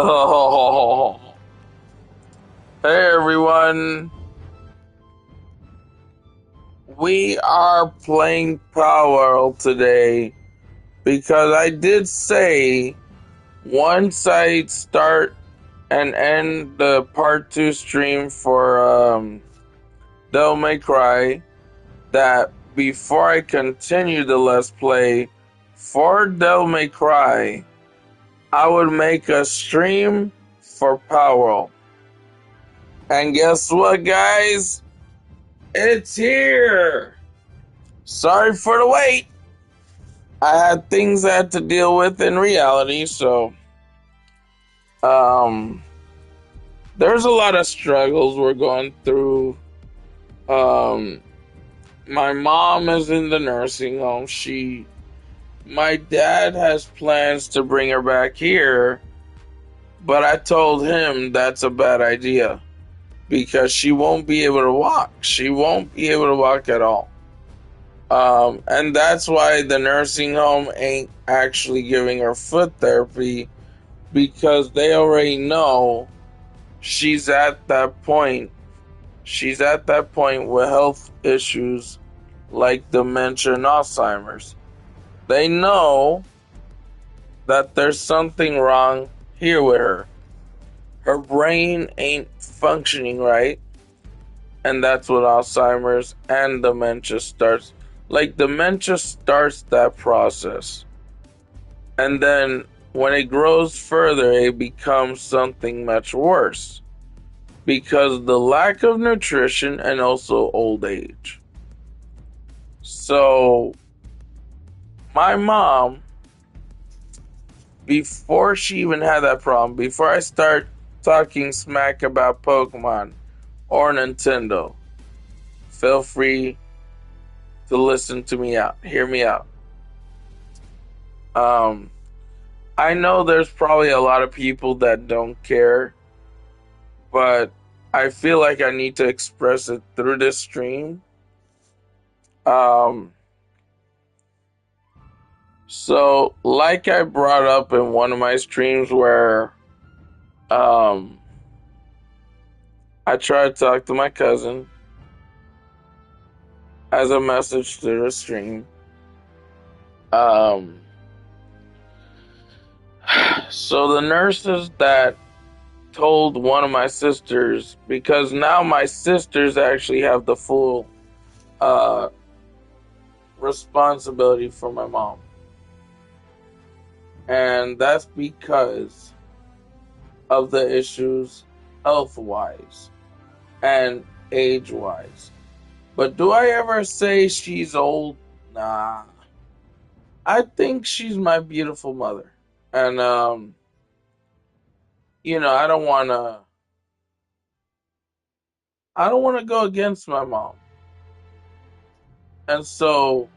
Oh, hey everyone. We are playing Palworld today because I did say once I start and end the part 2 stream for Devil May Cry that before I continue the Let's Play for Devil May Cry, I would make a stream for Palworld. And guess what, guys? It's here! Sorry for the wait. I had things I had to deal with in reality, so there's a lot of struggles we're going through. My mom is in the nursing home. My dad has plans to bring her back here, but I told him that's a bad idea because she won't be able to walk. She won't be able to walk at all. And that's why the nursing home ain't actually giving her foot therapy, because they already know she's at that point. She's at that point with health issues like dementia and Alzheimer's. They know that there's something wrong here with her. Her brain ain't functioning right, and that's what Alzheimer's and dementia starts. Like, dementia starts that process. And then when it grows further, it becomes something much worse. Because the lack of nutrition and also old age. So, my mom, before she even had that problem, before I start talking smack about Pokemon or Nintendo, feel free to listen to me out. Hear me out. I know there's probably a lot of people that don't care, but I feel like I need to express it through this stream. So like I brought up in one of my streams where I tried to talk to my cousin as a message to the stream. So the nurses that told one of my sisters, because now my sisters actually have the full responsibility for my mom. And that's because of the issues health-wise and age-wise. But do I ever say she's old? Nah. I think she's my beautiful mother. And, I don't want to go against my mom. And so,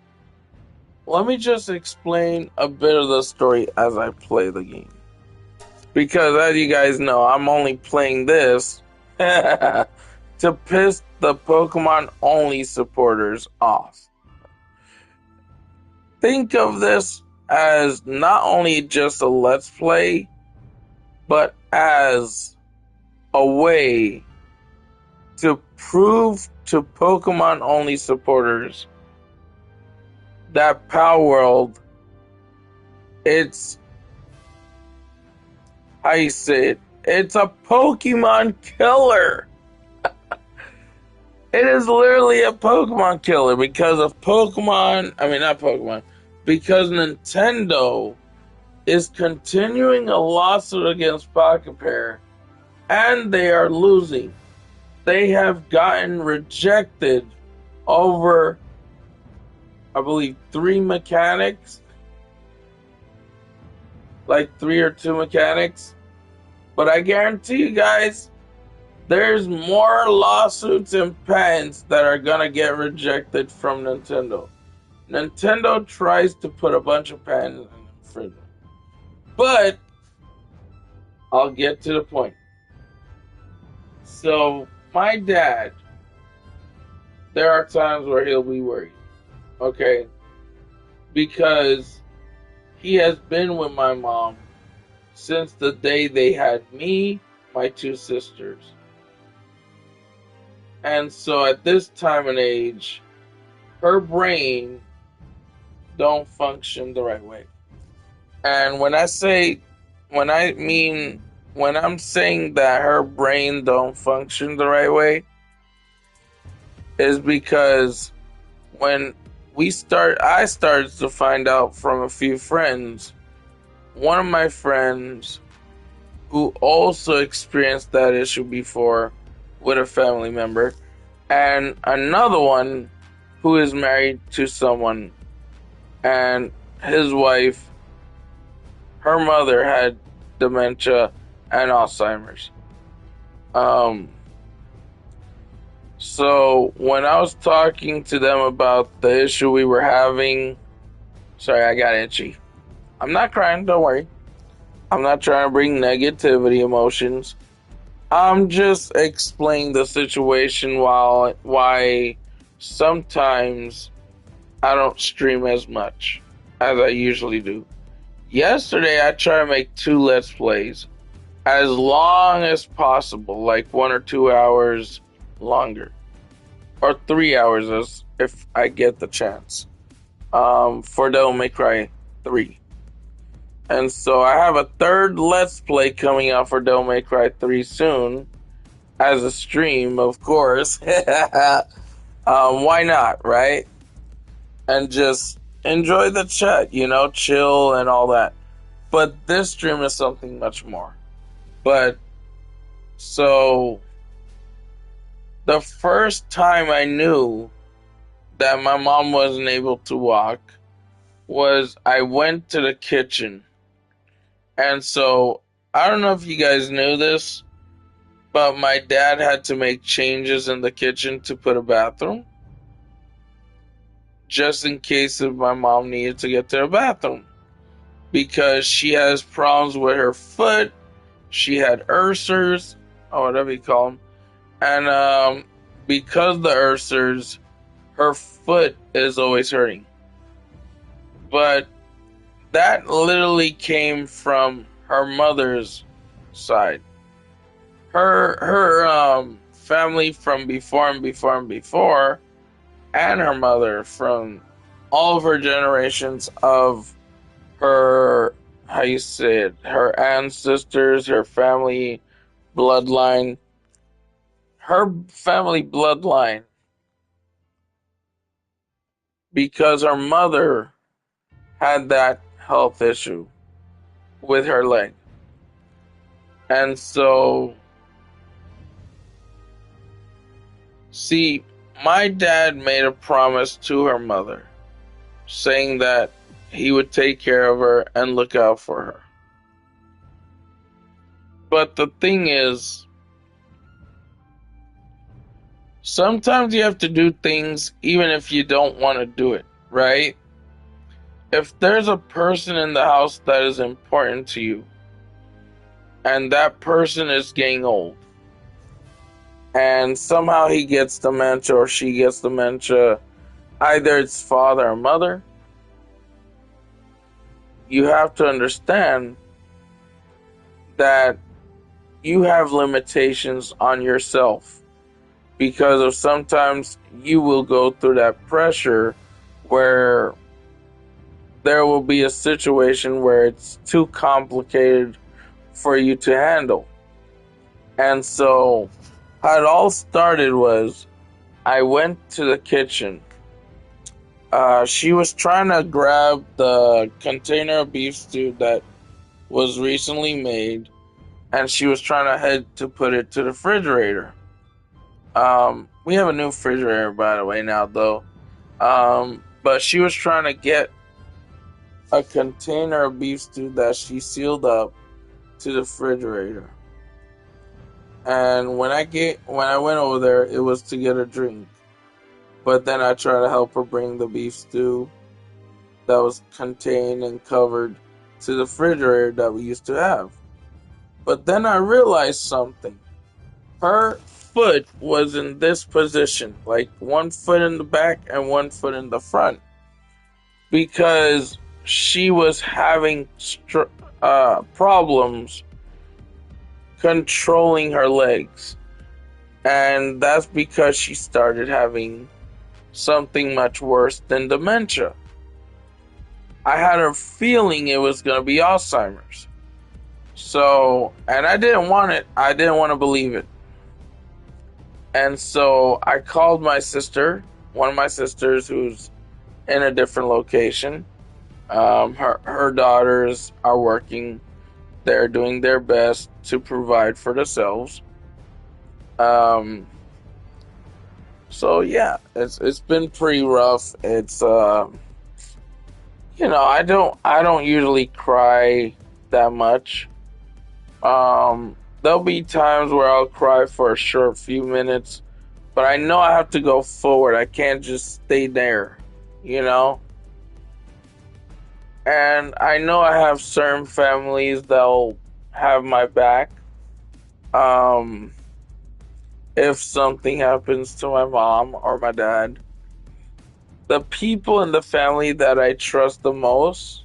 let me just explain a bit of the story as I play the game. Because as you guys know, I'm only playing this to piss the Pokemon only supporters off. Think of this as not only just a Let's Play, but as a way to prove to Pokemon only supporters that Palworld, it's, how you say it, it's a Pokemon killer. It is literally a Pokemon killer because of because Nintendo is continuing a lawsuit against Pocket Pair, and they are losing. They have gotten rejected over, I believe, 3 mechanics. Like 3 or 2 mechanics. But I guarantee you guys, there's more lawsuits and patents that are gonna get rejected from Nintendo. Nintendo tries to put a bunch of patents in infringement. But I'll get to the point. So, my dad, there are times where he'll be worried. Okay? Because he has been with my mom since the day they had me, my two sisters. And so at this time and age, her brain don't function the right way. And when I'm saying that her brain don't function the right way, is because when I started to find out from a few friends. One of my friends who also experienced that issue before with a family member, and another one who is married to someone, and his wife, her mother had dementia and Alzheimer's. Um, so when I was talking to them about the issue we were having, sorry, I got itchy. I'm not crying, don't worry. I'm not trying to bring negativity emotions. I'm just explaining the situation why sometimes I don't stream as much as I usually do. Yesterday I tried to make 2 Let's Plays as long as possible, like 1 or 2 hours longer. Or 3 hours if I get the chance. For Devil May Cry 3. And so I have a 3rd Let's Play coming out for Devil May Cry 3 soon. As a stream, of course. Why not, right? And just enjoy the chat, chill and all that. But this stream is something much more. But, so, the first time I knew that my mom wasn't able to walk was I went to the kitchen. And so, I don't know if you guys knew this, but my dad had to make changes in the kitchen to put a bathroom. Just in case if my mom needed to get to the bathroom. Because she has problems with her foot. She had ulcers, or whatever you call them. And because of the ulcers, her foot is always hurting. But that literally came from her mother's side. Her family from before and before and before, and her mother from all of her generations of her, how you say it, her ancestors, her family bloodline. Her family bloodline, because her mother had that health issue with her leg. And so, see, my dad made a promise to her mother, saying that he would take care of her and look out for her. But the thing is, sometimes you have to do things even if you don't want to do it, right? If there's a person in the house that is important to you, and that person is getting old, and somehow he gets dementia or she gets dementia, either it's father or mother, you have to understand that you have limitations on yourself, because of sometimes you will go through that pressure where there will be a situation where it's too complicated for you to handle. And so how it all started was I went to the kitchen. She was trying to grab the container of beef stew that was recently made, and she was trying to head to put it to the refrigerator. We have a new refrigerator, by the way, now, though. But she was trying to get a container of beef stew that she sealed up to the refrigerator. And when I went over there, it was to get a drink. But then I tried to help her bring the beef stew that was contained and covered to the refrigerator that we used to have. But then I realized something. Her foot was in this position, like 1 foot in the back and 1 foot in the front, because she was having problems controlling her legs. And that's because she started having something much worse than dementia. I had a feeling it was going to be Alzheimer's. So, and I didn't want it. I didn't want to believe it. And so I called my sister, one of my sisters who's in a different location. Her daughters are working. They're doing their best to provide for themselves. So yeah, it's been pretty rough. It's I don't usually cry that much. There'll be times where I'll cry for a short few minutes, but I know I have to go forward. I can't just stay there, you know? And I know I have certain families that'll have my back. Um, if something happens to my mom or my dad, the people in the family that I trust the most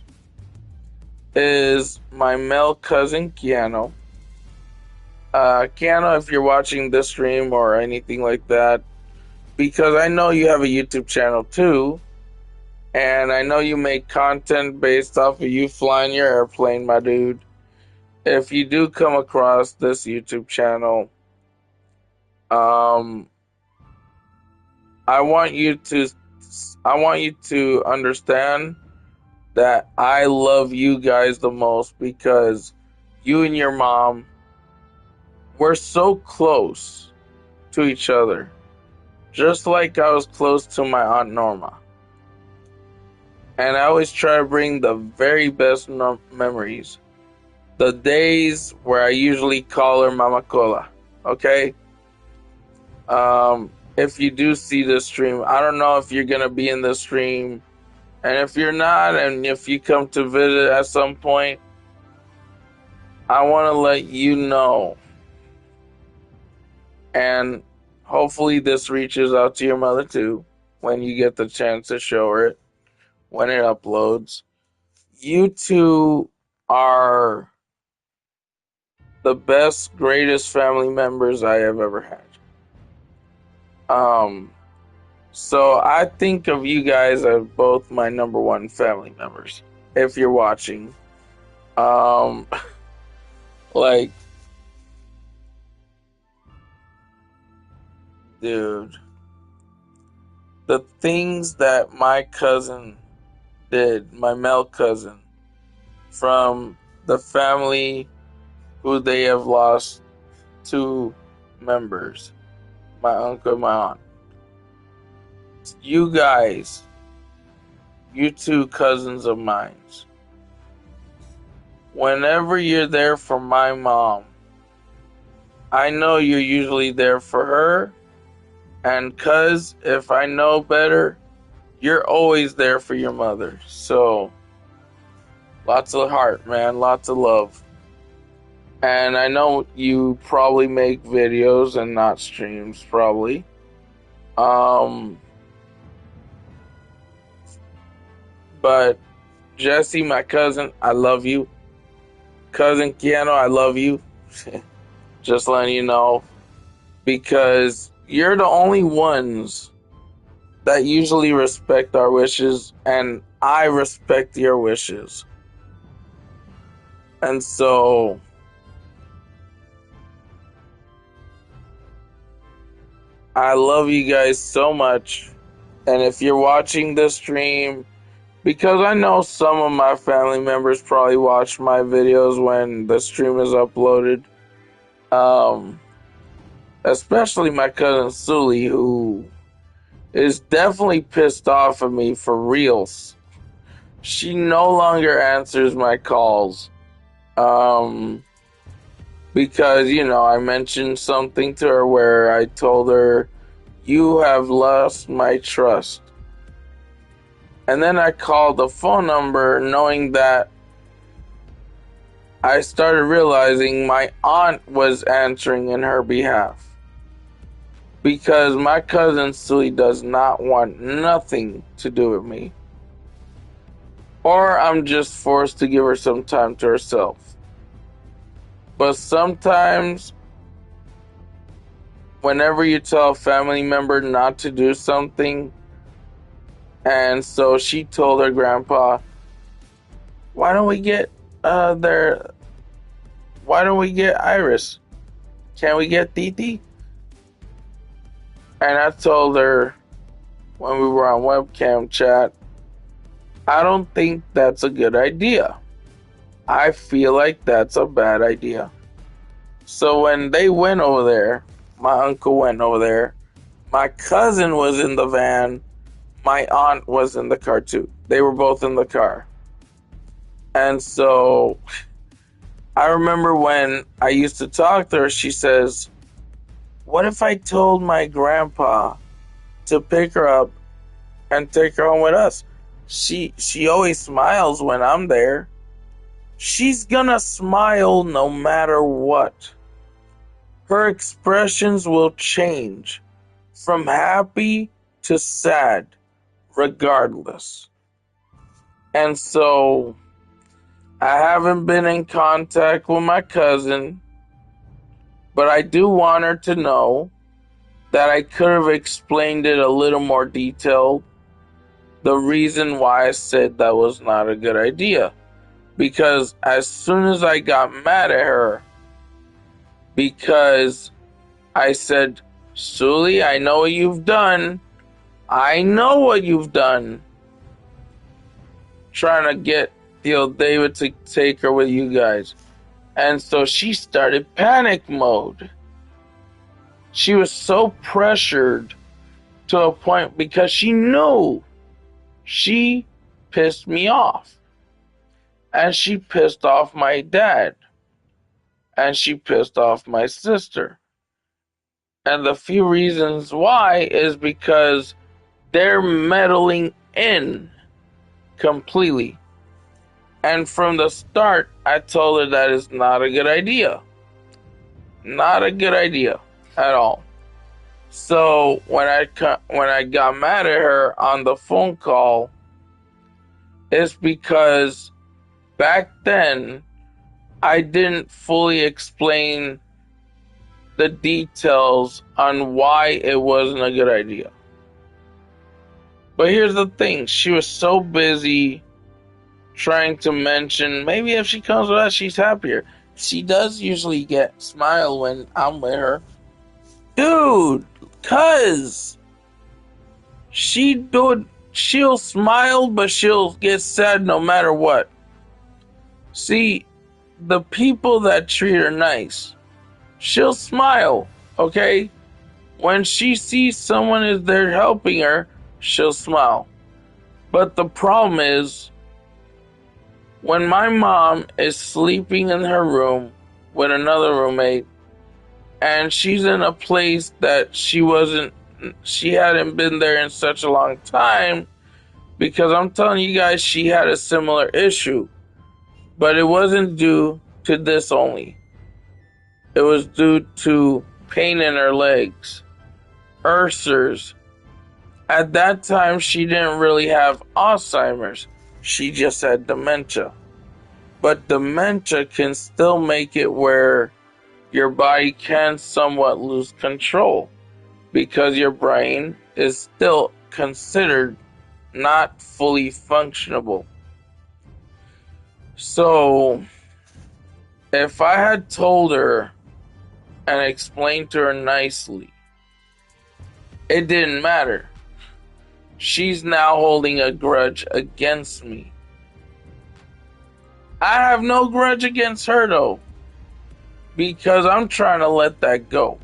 is my male cousin Keanu. Keanu, if you're watching this stream or anything like that, because I know you have a YouTube channel too, and I know you make content based off of you flying your airplane, my dude. If you do come across this YouTube channel, um, I want you to understand that I love you guys the most because you and your mom were so close to each other. Just like I was close to my Aunt Norma. And I always try to bring the very best memories. The days where I usually call her Mama Cola. Okay? If you do see this stream, I don't know if you're going to be in this stream. And if you're not, and if you come to visit at some point, I want to let you know. And hopefully this reaches out to your mother too when you get the chance to show her it, when it uploads. You two are the best, greatest family members I have ever had. So I think of you guys as both my number one family members. If you're watching, like, dude, the things that my cousin did, my male cousin, from the family who they have lost two members, my uncle and my aunt. You guys, you two cousins of mine, whenever you're there for my mom, I know you're usually there for her, and cuz if I know better, you're always there for your mother. So lots of heart, man, lots of love. And I know you probably make videos and not streams, probably. But Jesse, my cousin, I love you. Cousin Keanu, I love you. Just letting you know. Because you're the only ones that usually respect our wishes, and I respect your wishes. And so I love you guys so much. And if you're watching this stream, because I know some of my family members probably watch my videos when the stream is uploaded, especially my cousin Sully, who is definitely pissed off at me for reals. She no longer answers my calls. Because, I mentioned something to her where I told her, you have lost my trust. And then I called the phone number knowing that I started realizing my aunt was answering in her behalf. Because my cousin Sully does not want nothing to do with me. or I'm just forced to give her some time to herself. But sometimes, whenever you tell a family member not to do something, and so she told her grandpa, why don't we get their why don't we get Iris? Can we get Titi? And I told her when we were on webcam chat, I don't think that's a good idea. I feel like that's a bad idea. So when they went over there, my uncle went over there, my cousin was in the van, my aunt was in the car too. They were both in the car. And so I remember when I used to talk to her, she says, what if I told my grandpa to pick her up and take her home with us? She always smiles when I'm there. She's gonna smile no matter what. Her expressions will change from happy to sad, regardless. And so I haven't been in contact with my cousin, but I do want her to know that I could have explained it a little more detailed. The reason why I said that was not a good idea. Because as soon as I got mad at her, because I said, Sully, I know what you've done. I know what you've done. Trying to get Theo David to take her with you guys. And so she started panic mode. She was so pressured to a point because she knew she pissed me off. And she pissed off my dad. And she pissed off my sister. And the few reasons why is because they're meddling in completely. And from the start, I told her that is not a good idea. Not a good idea at all. So when I got mad at her on the phone call, it's because back then I didn't fully explain the details on why it wasn't a good idea. But here's the thing, she was so busy trying to mention maybe if she comes with us, she's happier. She does usually get smile when I'm with her. Dude, cuz she'll smile, but she'll get sad no matter what. See, the people that treat her nice, she'll smile, okay? When she sees someone is there helping her, she'll smile. But the problem is, when my mom is sleeping in her room with another roommate, and she's in a place that she hadn't been there in such a long time, because I'm telling you guys, she had a similar issue. But it wasn't due to this only. It was due to pain in her legs, ulcers. At that time, she didn't really have Alzheimer's. She just had dementia. But dementia can still make it where your body can somewhat lose control because your brain is still considered not fully functionable. So, if I had told her and explained to her nicely, it didn't matter. She's now holding a grudge against me. I have no grudge against her though, because I'm trying to let that go.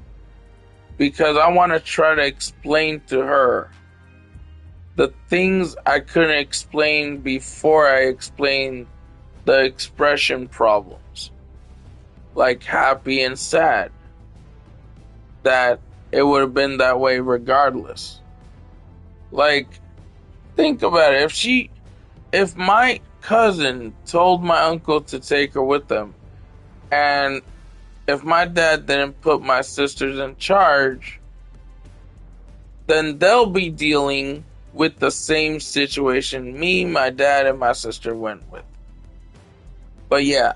Because I want to try to explain to her the things I couldn't explain before I explained the expression problems, like happy and sad, that it would have been that way regardless. Like, think about it. If my cousin told my uncle to take her with them, and if my dad didn't put my sisters in charge, then they'll be dealing with the same situation me, my dad, and my sister went with. But yeah,